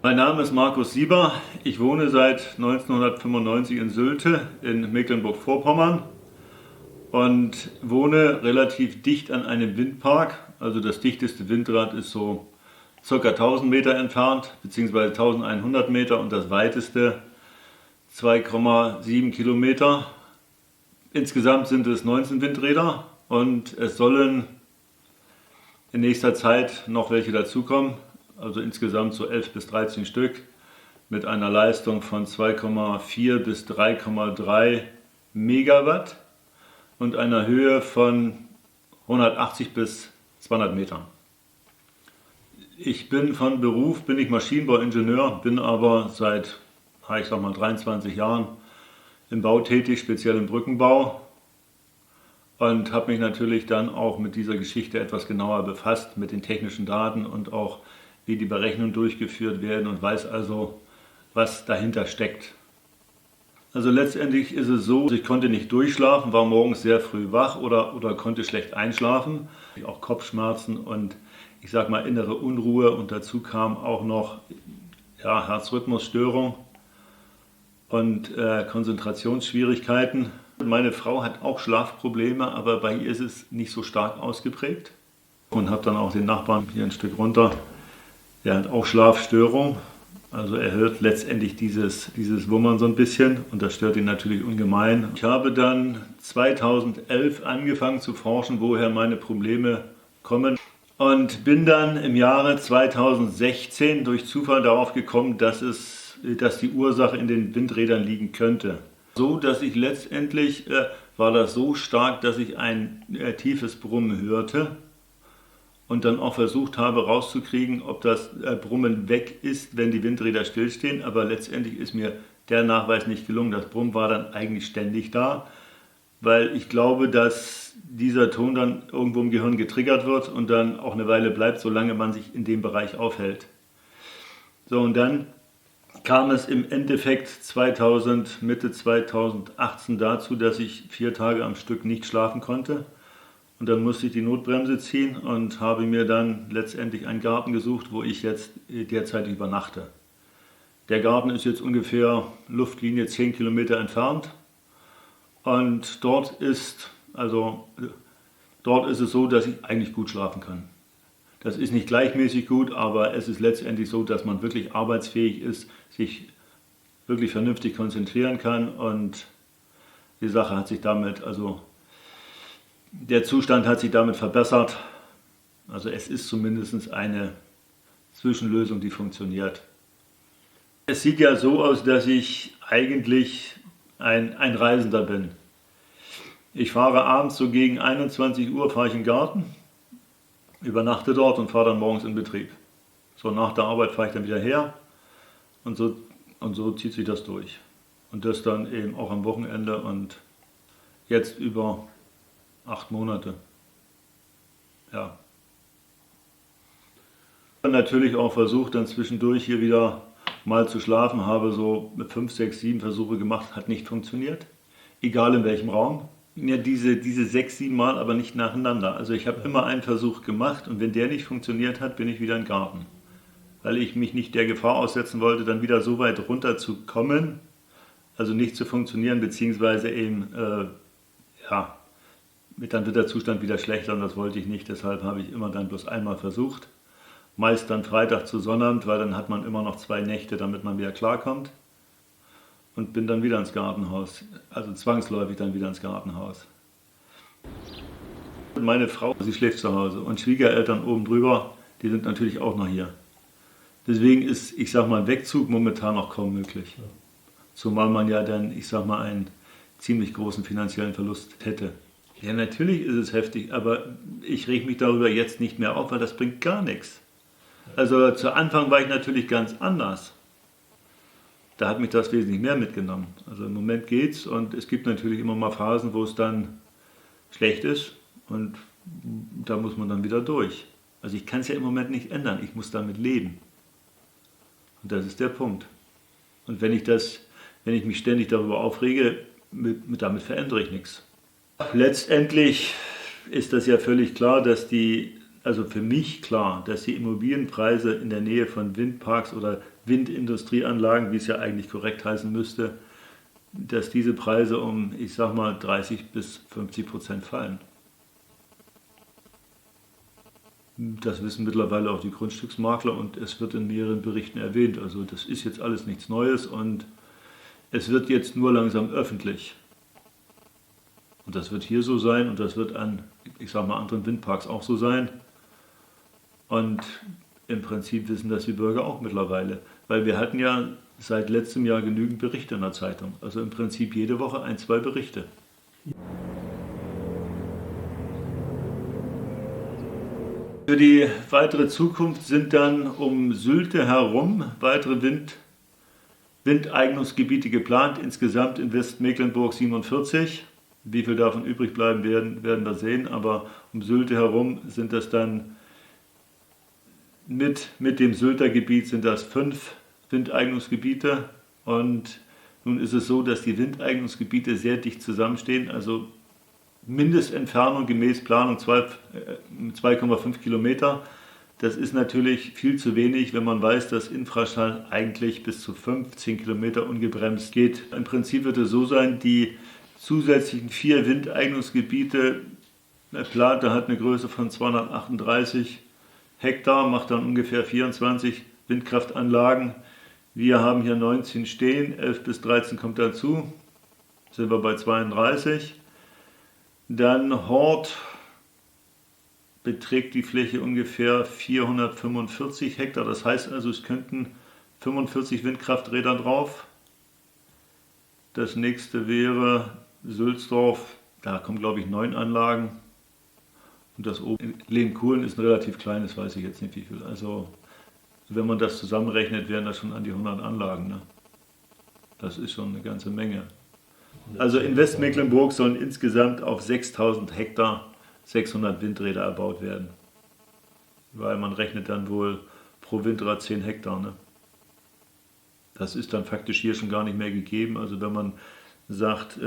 Mein Name ist Markus Sieber. Ich wohne seit 1995 in Sylte in Mecklenburg-Vorpommern und wohne relativ dicht an einem Windpark. Also das dichteste Windrad ist so ca. 1000 Meter entfernt, beziehungsweise 1100 Meter, und das weiteste 2,7 Kilometer. Insgesamt sind es 19 Windräder und es sollen in nächster Zeit noch welche dazukommen. Also insgesamt so 11 bis 13 Stück mit einer Leistung von 2,4 bis 3,3 Megawatt und einer Höhe von 180 bis 200 Metern. Ich bin von Beruf Maschinenbauingenieur, bin aber seit, ich sag mal, 23 Jahren im Bau tätig, speziell im Brückenbau, und habe mich natürlich dann auch mit dieser Geschichte etwas genauer befasst, mit den technischen Daten und auch wie die Berechnungen durchgeführt werden, und weiß also, was dahinter steckt. Also letztendlich ist es so, ich konnte nicht durchschlafen, war morgens sehr früh wach oder konnte schlecht einschlafen. Auch Kopfschmerzen und ich sag mal innere Unruhe, und dazu kam auch noch Herzrhythmusstörung und Konzentrationsschwierigkeiten. Meine Frau hat auch Schlafprobleme, aber bei ihr ist es nicht so stark ausgeprägt. Und habe dann auch den Nachbarn hier ein Stück runter, der hat auch Schlafstörung. Also er hört letztendlich dieses Wummern so ein bisschen, und das stört ihn natürlich ungemein. Ich habe dann 2011 angefangen zu forschen, woher meine Probleme kommen, und bin dann im Jahre 2016 durch Zufall darauf gekommen, dass die Ursache in den Windrädern liegen könnte. So, dass ich letztendlich, war das so stark, dass ich ein tiefes Brummen hörte und dann auch versucht habe rauszukriegen, ob das Brummen weg ist, wenn die Windräder stillstehen, aber letztendlich ist mir der Nachweis nicht gelungen. Das Brummen war dann eigentlich ständig da, weil ich glaube, dass dieser Ton dann irgendwo im Gehirn getriggert wird und dann auch eine Weile bleibt, solange man sich in dem Bereich aufhält. So, und dann kam es im Endeffekt Mitte 2018 dazu, dass ich 4 Tage am Stück nicht schlafen konnte. Und dann musste ich die Notbremse ziehen und habe mir dann letztendlich einen Garten gesucht, wo ich jetzt derzeit übernachte. Der Garten ist jetzt ungefähr Luftlinie 10 Kilometer entfernt. Und dort ist es so, dass ich eigentlich gut schlafen kann. Das ist nicht gleichmäßig gut, aber es ist letztendlich so, dass man wirklich arbeitsfähig ist, sich wirklich vernünftig konzentrieren kann, und die Sache hat sich damit, der Zustand hat sich damit verbessert. Also es ist zumindest eine Zwischenlösung, die funktioniert. Es sieht ja so aus, dass ich eigentlich ein Reisender bin. Ich fahre abends so gegen 21 Uhr fahre ich in den Garten, übernachte dort und fahre dann morgens in Betrieb. So, nach der Arbeit fahre ich dann wieder her, und so zieht sich das durch. Und das dann eben auch am Wochenende, und jetzt über 8 Monate. Ja. Ich habe natürlich auch versucht, dann zwischendurch hier wieder mal zu schlafen, habe so 5, 6, 7 Versuche gemacht, hat nicht funktioniert. Egal in welchem Raum. Ja, diese 6, 7 Mal aber nicht nacheinander. Also ich habe immer einen Versuch gemacht, und wenn der nicht funktioniert hat, bin ich wieder im Garten. Weil ich mich nicht der Gefahr aussetzen wollte, dann wieder so weit runter zu kommen, also nicht zu funktionieren, beziehungsweise eben, dann wird der Zustand wieder schlechter, und das wollte ich nicht. Deshalb habe ich immer dann bloß einmal versucht. Meist dann Freitag zu Sonnabend, weil dann hat man immer noch 2 Nächte, damit man wieder klarkommt. Und bin dann wieder ins Gartenhaus, also zwangsläufig dann wieder ins Gartenhaus. Und meine Frau, sie schläft zu Hause, und Schwiegereltern oben drüber, die sind natürlich auch noch hier. Deswegen ist, ich sag mal, ein Wegzug momentan noch kaum möglich. Zumal man ja dann, ich sag mal, einen ziemlich großen finanziellen Verlust hätte. Ja, natürlich ist es heftig, aber ich reg mich darüber jetzt nicht mehr auf, weil das bringt gar nichts. Also zu Anfang war ich natürlich ganz anders. Da hat mich das wesentlich mehr mitgenommen. Also im Moment geht's, und es gibt natürlich immer mal Phasen, wo es dann schlecht ist, und da muss man dann wieder durch. Also ich kann es ja im Moment nicht ändern, ich muss damit leben. Und das ist der Punkt. Und wenn ich mich ständig darüber aufrege, damit verändere ich nichts. Letztendlich ist das ja völlig klar, für mich klar, dass die Immobilienpreise in der Nähe von Windparks oder Windindustrieanlagen, wie es ja eigentlich korrekt heißen müsste, dass diese Preise um, ich sag mal, 30-50% fallen. Das wissen mittlerweile auch die Grundstücksmakler und es wird in mehreren Berichten erwähnt. Also das ist jetzt alles nichts Neues und es wird jetzt nur langsam öffentlich. Und das wird hier so sein und das wird an, ich sag mal, anderen Windparks auch so sein. Und im Prinzip wissen das die Bürger auch mittlerweile. Weil wir hatten ja seit letztem Jahr genügend Berichte in der Zeitung. Also im Prinzip jede Woche 1-2 Berichte. Für die weitere Zukunft sind dann um Sylte herum weitere Windeignungsgebiete geplant. Insgesamt in Westmecklenburg 47. Wie viel davon übrig bleiben werden wir sehen. Aber um Sylte herum sind das dann mit dem Sylter Gebiet sind das 5 Windeignungsgebiete. Und nun ist es so, dass die Windeignungsgebiete sehr dicht zusammenstehen. Also Mindestentfernung gemäß Planung 2,5 Kilometer. Das ist natürlich viel zu wenig, wenn man weiß, dass Infraschall eigentlich bis zu 15 Kilometer ungebremst geht. Im Prinzip wird es so sein, die zusätzlichen 4 Windeignungsgebiete, der Plante hat eine Größe von 238 Hektar, macht dann ungefähr 24 Windkraftanlagen. Wir haben hier 19 stehen, 11 bis 13 kommt dazu, sind wir bei 32. Dann Hort beträgt die Fläche ungefähr 445 Hektar, das heißt also, es könnten 45 Windkrafträder drauf. Das nächste wäre Sülzdorf, da kommen glaube ich 9 Anlagen. Und das oben Lehmkuhlen ist ein relativ kleines, weiß ich jetzt nicht wie viel. Also wenn man das zusammenrechnet, wären das schon an die 100 Anlagen. Ne? Das ist schon eine ganze Menge. Also in Westmecklenburg sollen insgesamt auf 6000 Hektar 600 Windräder erbaut werden. Weil man rechnet dann wohl pro Windrad 10 Hektar. Ne? Das ist dann faktisch hier schon gar nicht mehr gegeben. Also wenn man sagt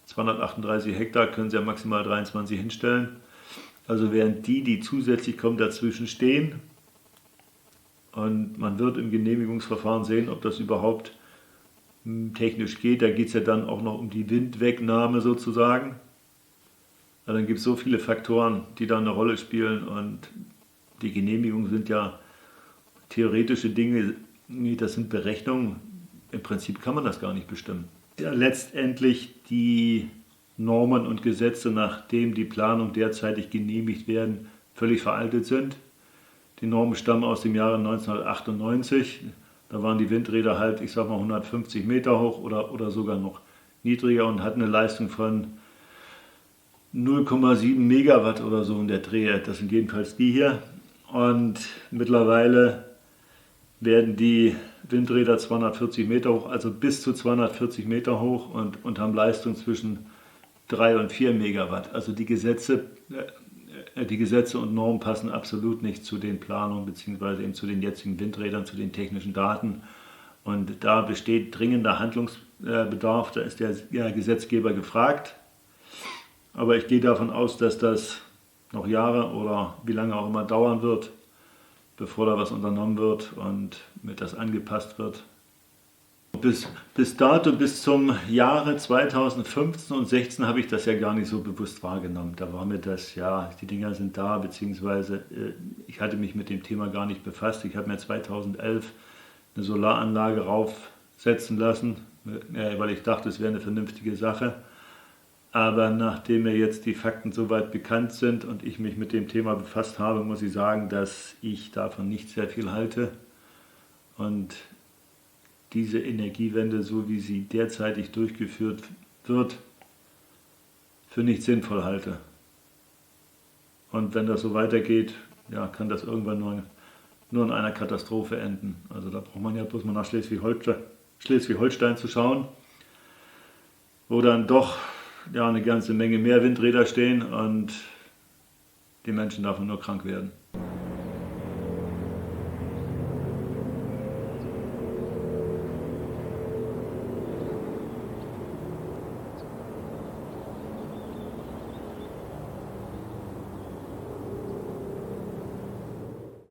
238 Hektar können Sie ja maximal 23 hinstellen. Also während die zusätzlich kommen, dazwischen stehen. Und man wird im Genehmigungsverfahren sehen, ob das überhaupt technisch geht. Da geht es ja dann auch noch um die Windwegnahme sozusagen. Ja, dann gibt es so viele Faktoren, die da eine Rolle spielen und die Genehmigungen sind ja theoretische Dinge, das sind Berechnungen. Im Prinzip kann man das gar nicht bestimmen. Ja, letztendlich die Normen und Gesetze, nachdem die Planung derzeitig genehmigt werden, völlig veraltet sind. Die Normen stammen aus dem Jahre 1998. Da waren die Windräder halt, ich sag mal, 150 Meter hoch oder sogar noch niedriger und hatten eine Leistung von 0,7 Megawatt oder so in der Dreh. Das sind jedenfalls die hier. Und mittlerweile werden die Windräder 240 Meter hoch, also bis zu 240 Meter hoch und haben Leistung zwischen 3 und 4 Megawatt. Also die Gesetze und Normen passen absolut nicht zu den Planungen bzw. eben zu den jetzigen Windrädern, zu den technischen Daten. Und da besteht dringender Handlungsbedarf, da ist der Gesetzgeber gefragt. Aber ich gehe davon aus, dass das noch Jahre oder wie lange auch immer dauern wird, bevor da was unternommen wird und mit das angepasst wird. Bis dato, bis zum Jahre 2015 und 2016 habe ich das ja gar nicht so bewusst wahrgenommen. Da war mir das, ja, die Dinger sind da, beziehungsweise ich hatte mich mit dem Thema gar nicht befasst. Ich habe mir 2011 eine Solaranlage raufsetzen lassen, weil ich dachte, es wäre eine vernünftige Sache. Aber nachdem mir jetzt die Fakten soweit bekannt sind und ich mich mit dem Thema befasst habe, muss ich sagen, dass ich davon nicht sehr viel halte. Und diese Energiewende, so wie sie derzeitig durchgeführt wird, für nicht sinnvoll halte. Und wenn das so weitergeht, ja, kann das irgendwann nur in einer Katastrophe enden. Also da braucht man ja bloß mal nach Schleswig-Holstein zu schauen, wo dann doch ja, eine ganze Menge mehr Windräder stehen und die Menschen davon nur krank werden.